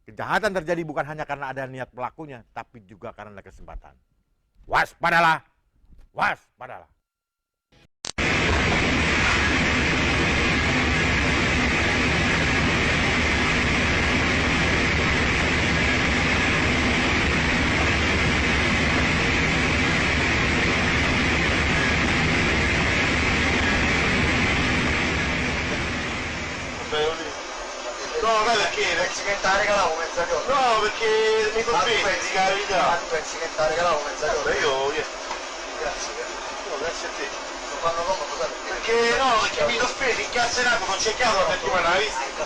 Kejahatan terjadi bukan hanya karena ada niat pelakunya, tapi juga karena kesempatan. Waspadalah, waspadalah. No, ma perché? Pensi che te la regalavo mezza cosa? No, perché mi convinci, pensi che la verità? Ma tu pensi che te la regalavo mezza cosa? Io, grazie. No, grazie a te. Non fanno comodo, sai perché? Perché no, perché mi sono spesi in cassa in acqua, non c'è chiaro la settimana, hai visto?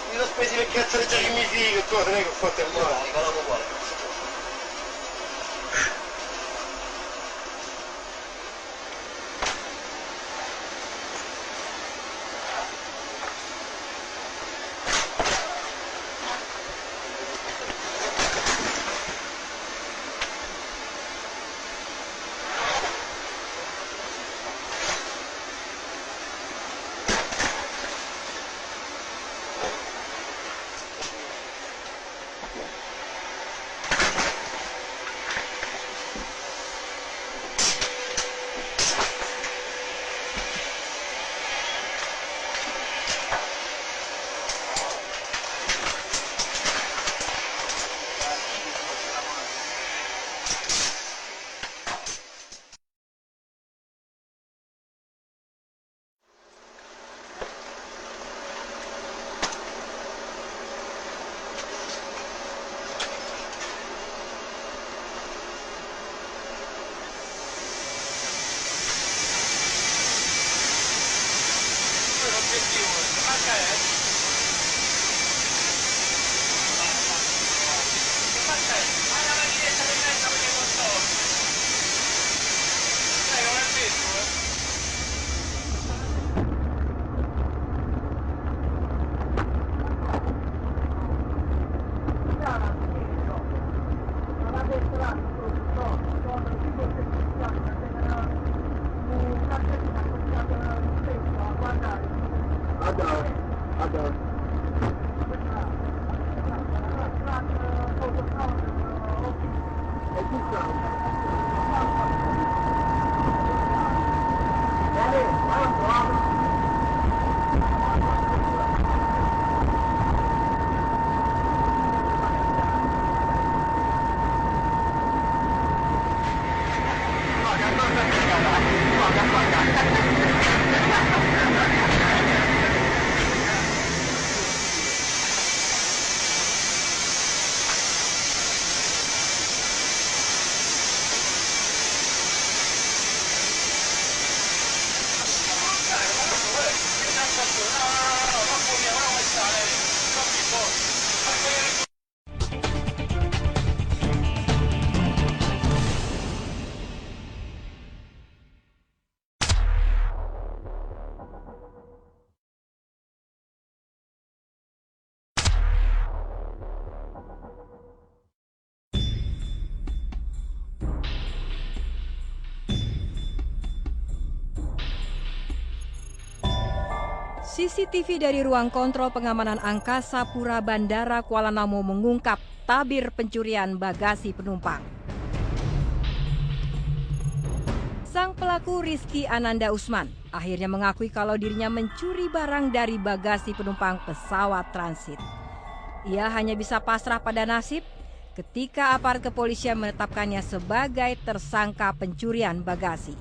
Mi sono spesi per cazzare già che mi figo e cose, non è che ho fatto il male. No, regalavo uguale. CCTV dari ruang kontrol pengamanan angkasa Pura Bandara Kuala Namu mengungkap tabir pencurian bagasi penumpang. Sang pelaku Rizky Ananda Usman akhirnya mengakui kalau dirinya mencuri barang dari bagasi penumpang pesawat transit. Ia hanya bisa pasrah pada nasib ketika aparat kepolisian menetapkannya sebagai tersangka pencurian bagasi.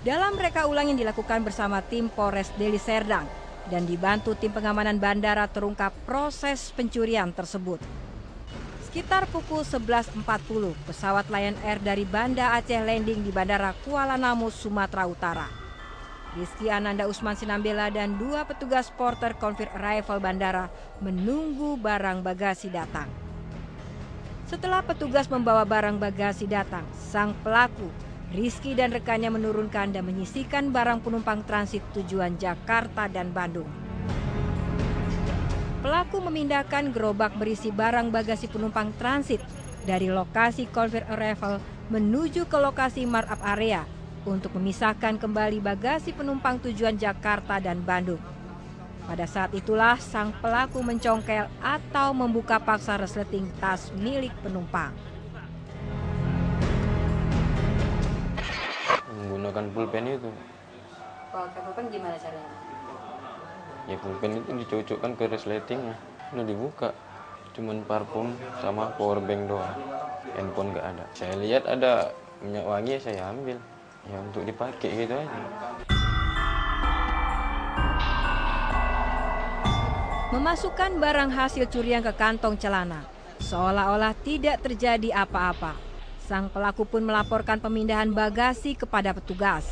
Dalam reka ulang yang dilakukan bersama tim Polres Deli Serdang dan dibantu tim pengamanan bandara terungkap proses pencurian tersebut. Sekitar pukul 11.40, pesawat Lion Air dari Banda Aceh landing di Bandara Kuala Namu, Sumatera Utara. Rizky Ananda Usman Sinambela dan 2 petugas porter konfir arrival bandara menunggu barang bagasi datang. Setelah petugas membawa barang bagasi datang, sang pelaku Rizky dan rekannya menurunkan dan menyisihkan barang penumpang transit tujuan Jakarta dan Bandung. Pelaku memindahkan gerobak berisi barang bagasi penumpang transit dari lokasi conveyor arrival menuju ke lokasi markup area untuk memisahkan kembali bagasi penumpang tujuan Jakarta dan Bandung. Pada saat itulah sang pelaku mencongkel atau membuka paksa resleting tas milik penumpang. Menggunakan pulpen itu. Kalau pakai pulpen gimana caranya? Ya pulpen itu dicocokkan ke resletingnya. Udah dibuka. Cuman parfum sama power bank doang. Handphone nggak ada. Saya lihat ada minyak wangi, saya ambil. Ya untuk dipakai gitu aja. Memasukkan barang hasil curian ke kantong celana, seolah-olah tidak terjadi apa-apa. Sang pelaku pun melaporkan pemindahan bagasi kepada petugas.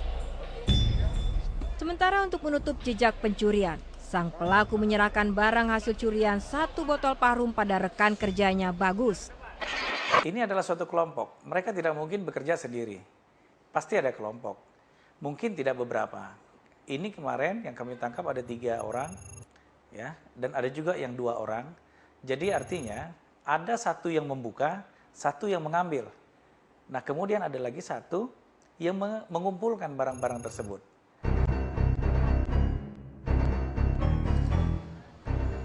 Sementara untuk menutup jejak pencurian, sang pelaku menyerahkan barang hasil curian 1 botol parfum pada rekan kerjanya Bagus. Ini adalah suatu kelompok. Mereka tidak mungkin bekerja sendiri. Pasti ada kelompok. Mungkin tidak beberapa. Ini kemarin yang kami tangkap ada 3 orang. Ya, dan ada juga yang 2 orang. Jadi artinya ada 1 yang membuka, 1 yang mengambil. Nah kemudian ada lagi 1 yang mengumpulkan barang-barang tersebut.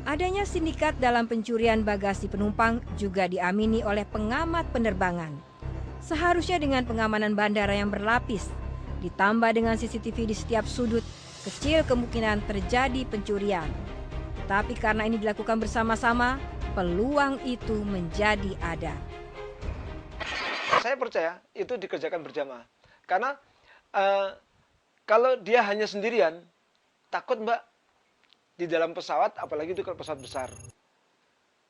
Adanya sindikat dalam pencurian bagasi penumpang juga diamini oleh pengamat penerbangan. Seharusnya dengan pengamanan bandara yang berlapis, ditambah dengan CCTV di setiap sudut, kecil kemungkinan terjadi pencurian. Tapi karena ini dilakukan bersama-sama, peluang itu menjadi ada. Saya percaya itu dikerjakan berjamaah. Karena kalau dia hanya sendirian, takut Mbak, di dalam pesawat, apalagi itu kalau pesawat besar.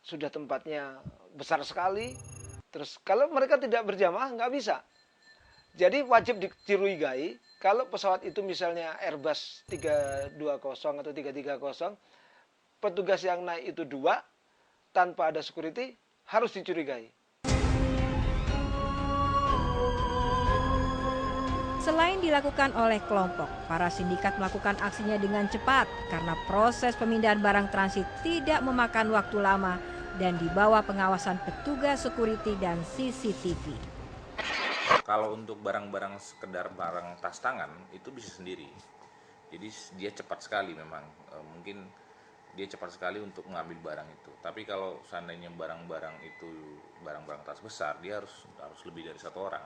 Sudah tempatnya besar sekali, terus kalau mereka tidak berjamaah nggak bisa. Jadi wajib dicurigai kalau pesawat itu misalnya Airbus 320 atau 330, petugas yang naik itu 2, tanpa ada security, harus dicurigai. Selain dilakukan oleh kelompok, para sindikat melakukan aksinya dengan cepat karena proses pemindahan barang transit tidak memakan waktu lama dan di bawah pengawasan petugas security dan CCTV. Kalau untuk barang-barang sekedar barang tas tangan itu bisa sendiri. Jadi dia cepat sekali memang. Mungkin dia cepat sekali untuk mengambil barang itu. Tapi kalau seandainya barang-barang itu barang-barang tas besar, dia harus lebih dari 1 orang.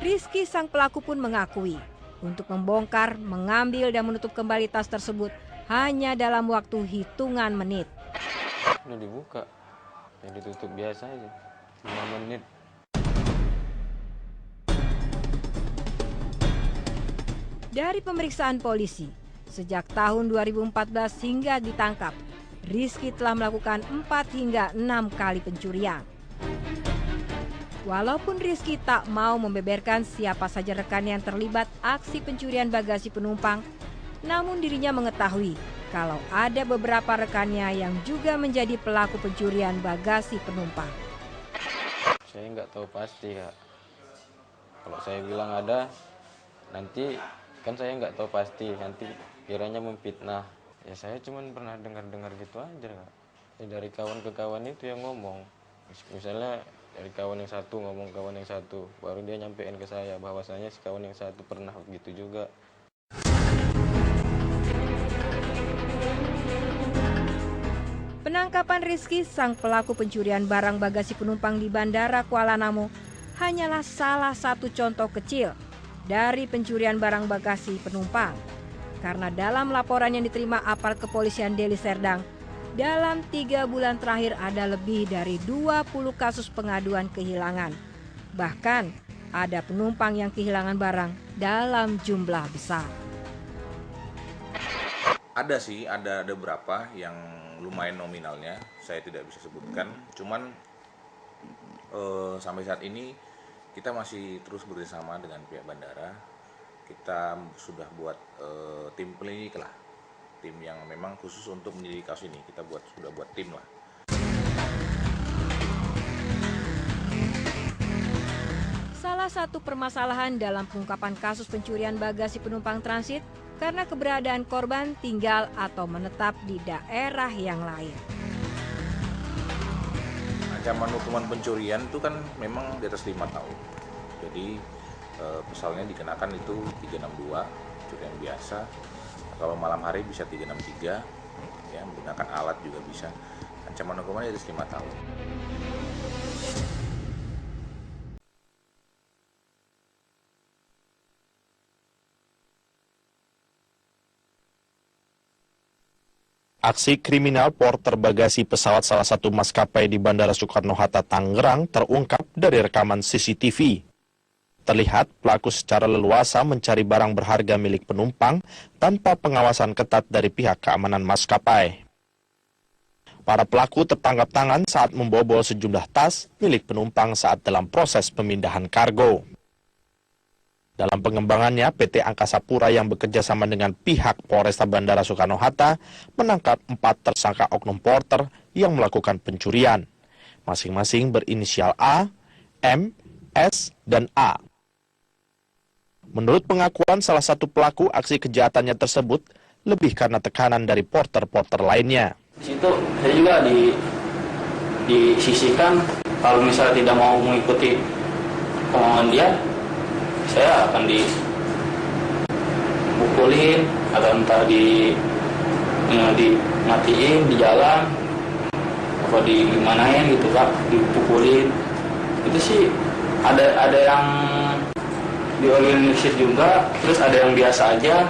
Rizky sang pelaku pun mengakui untuk membongkar, mengambil dan menutup kembali tas tersebut hanya dalam waktu hitungan menit. Udah dibuka. Ya ditutup biasa aja. 5 menit. Dari pemeriksaan polisi, sejak tahun 2014 hingga ditangkap, Rizky telah melakukan 4 hingga 6 kali pencurian. Walaupun Rizky tak mau membeberkan siapa saja rekan yang terlibat aksi pencurian bagasi penumpang, namun dirinya mengetahui kalau ada beberapa rekannya yang juga menjadi pelaku pencurian bagasi penumpang. Saya nggak tahu pasti, Kak. Kalau saya bilang ada, nanti kan saya nggak tahu pasti, nanti kiranya memfitnah. Ya saya cuma pernah dengar-dengar gitu aja, Kak. Ya, dari kawan ke kawan itu yang ngomong. Misalnya dari kawan yang satu ngomong kawan yang satu, baru dia nyampein ke saya bahwasanya si kawan yang satu pernah begitu juga. Penangkapan Rizky, sang pelaku pencurian barang bagasi penumpang di Bandara Kuala Namu, hanyalah salah satu contoh kecil dari pencurian barang bagasi penumpang. Karena dalam laporan yang diterima aparat kepolisian Deli Serdang, dalam 3 bulan terakhir ada lebih dari 20 kasus pengaduan kehilangan. Bahkan ada penumpang yang kehilangan barang dalam jumlah besar. Ada sih, ada beberapa yang lumayan nominalnya, saya tidak bisa sebutkan. Cuman sampai saat ini kita masih terus bekerjasama dengan pihak bandara. Kita sudah buat tim penyelidik lah, tim yang memang khusus untuk menyelidiki kasus ini. Kita sudah buat tim lah. Salah satu permasalahan dalam pengungkapan kasus pencurian bagasi penumpang transit karena keberadaan korban tinggal atau menetap di daerah yang lain. Ancaman hukuman pencurian itu kan memang di atas 5 tahun. Jadi pasalnya dikenakan itu 362 pencurian biasa. Kalau malam hari bisa 363, ya, menggunakan alat juga bisa. Ancaman hukumannya itu 5 tahun. Aksi kriminal porter bagasi pesawat salah satu maskapai di Bandara Soekarno-Hatta, Tangerang terungkap dari rekaman CCTV. Terlihat pelaku secara leluasa mencari barang berharga milik penumpang tanpa pengawasan ketat dari pihak keamanan maskapai. Para pelaku tertangkap tangan saat membobol sejumlah tas milik penumpang saat dalam proses pemindahan kargo. Dalam pengembangannya, PT Angkasa Pura yang bekerja sama dengan pihak Polresta Bandara Soekarno-Hatta menangkap 4 tersangka oknum porter yang melakukan pencurian. Masing-masing berinisial A, M, S, dan A. Menurut pengakuan salah satu pelaku, aksi kejahatannya tersebut lebih karena tekanan dari porter-porter lainnya. Di situ saya juga disisihkan kalau misalnya tidak mau mengikuti kemauan dia, saya akan dipukulin atau entah dimatiin di jalan atau dimanain gitu Kak, dipukulin. Itu sih ada yang diorganisir juga, terus ada yang biasa aja.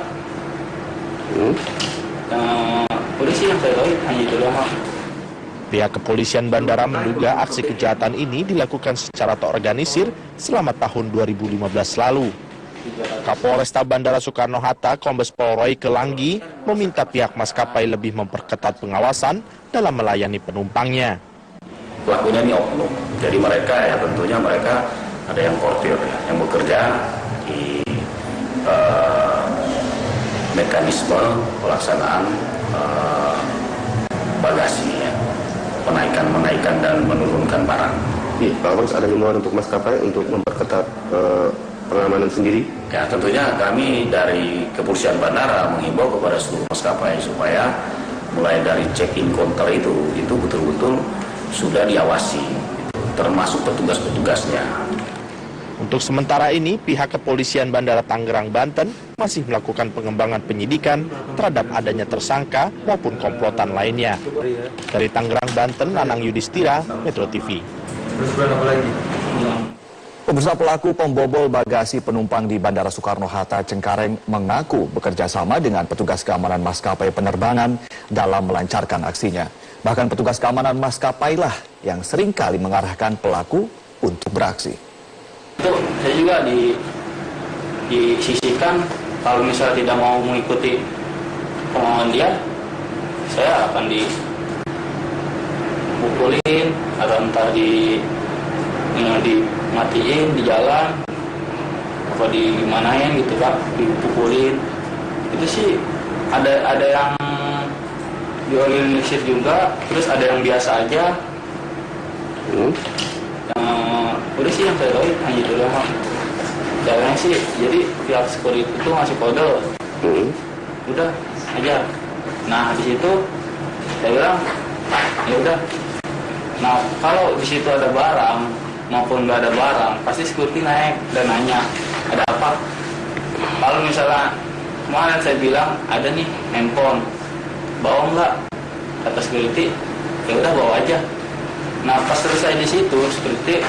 Udah sih yang saya tahu hanya itu doang. Pihak kepolisian bandara menduga aksi kejahatan ini dilakukan secara terorganisir selama tahun 2015 lalu. Kapolresta Bandara Soekarno-Hatta, Kombes Pol Roy Kelanggi, meminta pihak maskapai lebih memperketat pengawasan dalam melayani penumpangnya. Pelakunya ini oknum, jadi mereka ya tentunya mereka ada yang portir ya, yang bekerja di mekanisme pelaksanaan bagasi ya. Menaikan dan menurunkan barang. Pak Kapolres, ada himbauan untuk maskapai untuk memperketat pengamanan sendiri? Ya tentunya kami dari Kepolisian Bandara menghimbau kepada seluruh maskapai supaya mulai dari check-in counter itu betul-betul sudah diawasi, termasuk petugas-petugasnya. Untuk sementara ini, pihak kepolisian Bandara Tangerang, Banten masih melakukan pengembangan penyidikan terhadap adanya tersangka maupun komplotan lainnya. Dari Tangerang, Banten, Nanang Yudhistira, Metro TV. Pemirsa, pelaku pembobol bagasi penumpang di Bandara Soekarno-Hatta, Cengkareng mengaku bekerja sama dengan petugas keamanan maskapai penerbangan dalam melancarkan aksinya. Bahkan petugas keamanan maskapai lah yang seringkali mengarahkan pelaku untuk beraksi. Itu saya juga disisihkan kalau misalnya tidak mau mengikuti kemauan dia, saya akan dipukulin atau entah dimatiin di jalan atau dimanain gitu Kak, dipukulin. Itu sih ada yang diorganisir juga, terus ada yang biasa aja. Udah sih yang saya tahu hanya itu doang. Caranya sih, jadi pihak security itu ngasih kode. Udah aja. Nah di situ saya bilang, ya udah. Nah kalau di situ ada barang maupun nggak ada barang, pasti security naik dan nanya ada apa. Kalau misalnya kemarin saya bilang ada nih handphone, bawa nggak? Kata security, ya udah bawa aja. Nah pas selesai di situ, security